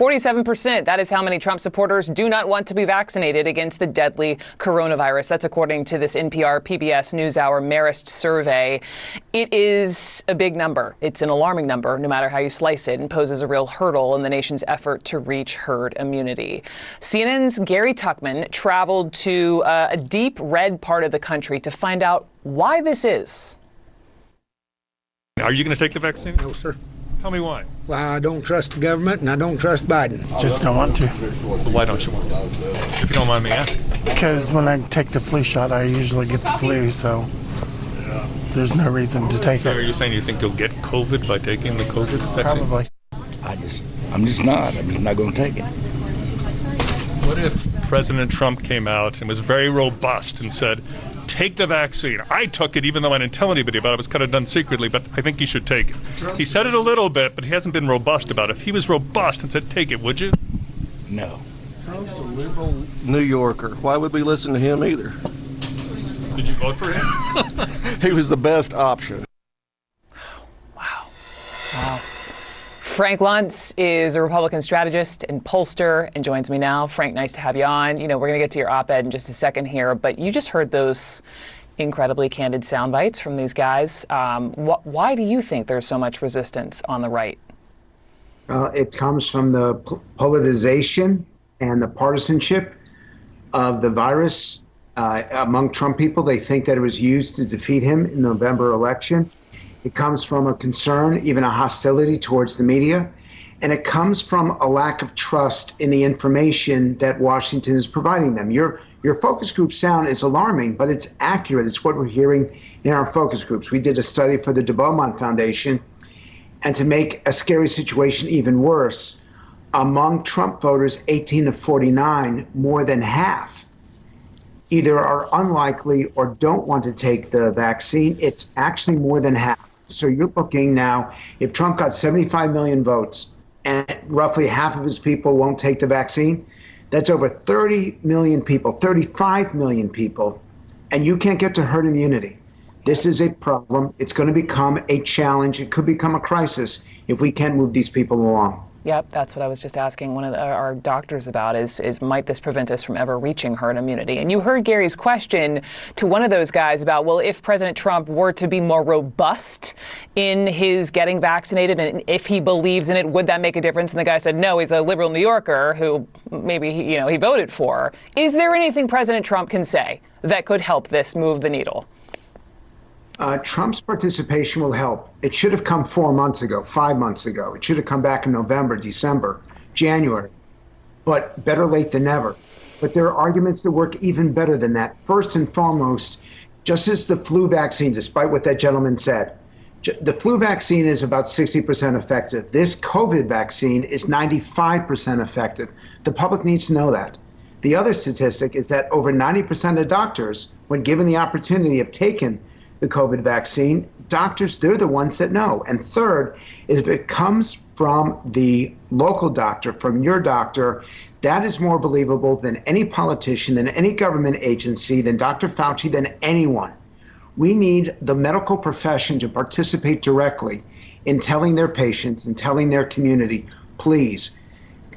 47%, that is how many Trump supporters do not want to be vaccinated against the deadly coronavirus. That's according to this NPR PBS NewsHour Marist survey. It is a big number. It's an alarming number, no matter how you slice it, and poses a real hurdle in the nation's effort to reach herd immunity. CNN's Gary Tuchman traveled to a deep red part of the country to find out why this is. Are you going to take the vaccine? No, sir. Tell me why. Well, I don't trust the government, and I don't trust Biden. Just don't want to. So why don't you want to? If you don't mind me asking. Because when I take the flu shot, I usually get the flu, so there's no reason to take So are it. you saying you think you'll get COVID by taking the COVID vaccine? Probably. I'm just not going to take it. What if President Trump came out and was very robust and said, take the vaccine? I took it even though I didn't tell anybody about it. It was kind of done secretly, but I think you should take it. He said it a little bit, but he hasn't been robust about it. If he was robust and said, take it, would you? No. Trump's a liberal New Yorker. Why would we listen to him either? Did you vote for him? He was the best option. Wow. Frank Luntz is a Republican strategist and pollster and joins me now. Frank, nice to have you on. You know, we're going to get to your op-ed in just a second here, but you just heard those incredibly candid sound bites from these guys. Why do you think there's so much resistance on the right? It comes from the politicization and the partisanship of the virus among Trump people. They think that it was used to defeat him in the November election. It comes from a concern, even a hostility towards the media. And it comes from a lack of trust in the information that Washington is providing them. Your focus group sound is alarming, but it's accurate. It's what we're hearing in our focus groups. We did a study for the de Beaumont Foundation. And to make a scary situation even worse, among Trump voters 18 to 49, more than half either are unlikely or don't want to take the vaccine. It's actually more than half. So you're looking now, if Trump got 75 million votes and roughly half of his people won't take the vaccine, that's over 30 million people, 35 million people, and you can't get to herd immunity. This is a problem. It's going to become a challenge. It could become a crisis if we can't move these people along. Yep, that's what I was just asking one of our doctors about is might this prevent us from ever reaching herd immunity? And you heard Gary's question to one of those guys about, well, if President Trump were to be more robust in his getting vaccinated and if he believes in it, would that make a difference? And the guy said, no, he's a liberal New Yorker who maybe he voted for. Is there anything President Trump can say that could help this move the needle? Trump's participation will help. It should have come 4 months ago, 5 months ago. It should have come back in November, December, January. But better late than never. But there are arguments that work even better than that. First and foremost, just as the flu vaccine, despite what that gentleman said, the flu vaccine is about 60% effective. This COVID vaccine is 95% effective. The public needs to know that. The other statistic is that over 90% of doctors, when given the opportunity, have taken the COVID vaccine. Doctors, they're the ones that know. And third, if it comes from the local doctor, from your doctor, that is more believable than any politician, than any government agency, than Dr. Fauci, than anyone. We need the medical profession to participate directly in telling their patients and telling their community, please,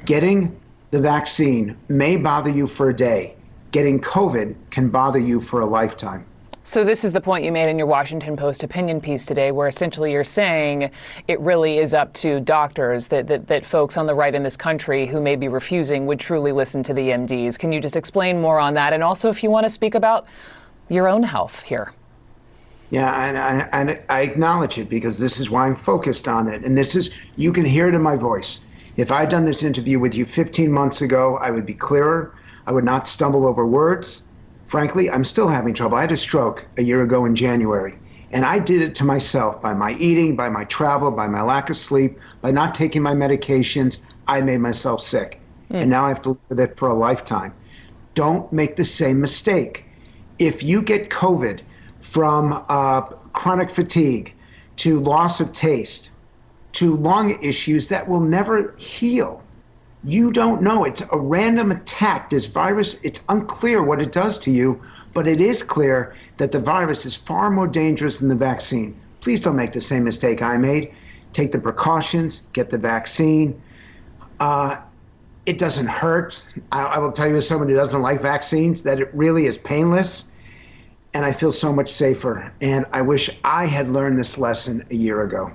getting the vaccine may bother you for a day. Getting COVID can bother you for a lifetime. So this is the point you made in your Washington Post opinion piece today, where essentially you're saying it really is up to doctors, that folks on the right in this country who may be refusing would truly listen to the MDs. Can you just explain more on that? And also, if you want to speak about your own health here. Yeah, and I acknowledge it because this is why I'm focused on it. And this is, you can hear it in my voice. If I'd done this interview with you 15 months ago, I would be clearer. I would not stumble over words. Frankly, I'm still having trouble. I had a stroke a year ago in January, and I did it to myself by my eating, by my travel, by my lack of sleep, by not taking my medications. I made myself sick, and now I have to live with it for a lifetime. Don't make the same mistake. If you get COVID from chronic fatigue to loss of taste to lung issues that will never heal, you don't know. It's a random attack. This virus, it's unclear what it does to you, but it is clear that the virus is far more dangerous than the vaccine. Please don't make the same mistake I made. Take the precautions, get the vaccine. it doesn't hurt. I will tell you, as someone who doesn't like vaccines, that it really is painless. And I feel so much safer. And I wish I had learned this lesson a year ago.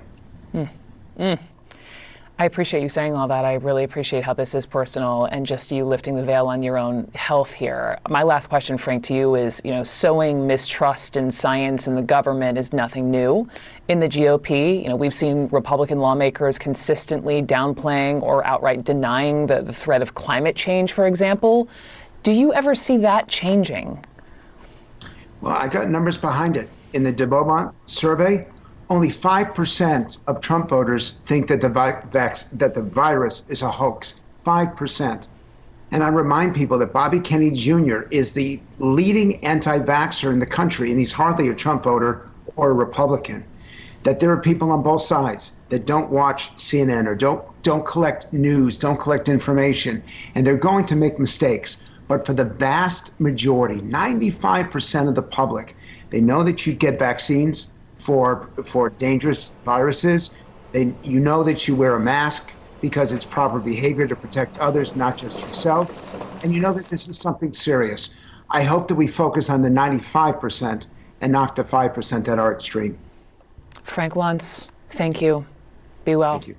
I appreciate you saying all that. I really appreciate how this is personal and just you lifting the veil on your own health here. My last question, Frank, to you is, sowing mistrust in science and the government is nothing new. In the GOP, we've seen Republican lawmakers consistently downplaying or outright denying the threat of climate change, for example. Do you ever see that changing? Well, I got numbers behind it. In the DeBeaumont survey, only 5% of Trump voters think that the virus is a hoax. 5%. And I remind people that Bobby Kennedy Jr. is the leading anti-vaxxer in the country, and he's hardly a Trump voter or a Republican. That there are people on both sides that don't watch CNN or don't collect news, don't collect information, and they're going to make mistakes. But for the vast majority, 95% of the public, they know that you get vaccines for dangerous viruses. You know that you wear a mask because it's proper behavior to protect others, not just yourself. And you know that this is something serious. I hope that we focus on the 95% and not the 5% that are extreme. Frank Luntz, thank you. Be well. Thank you.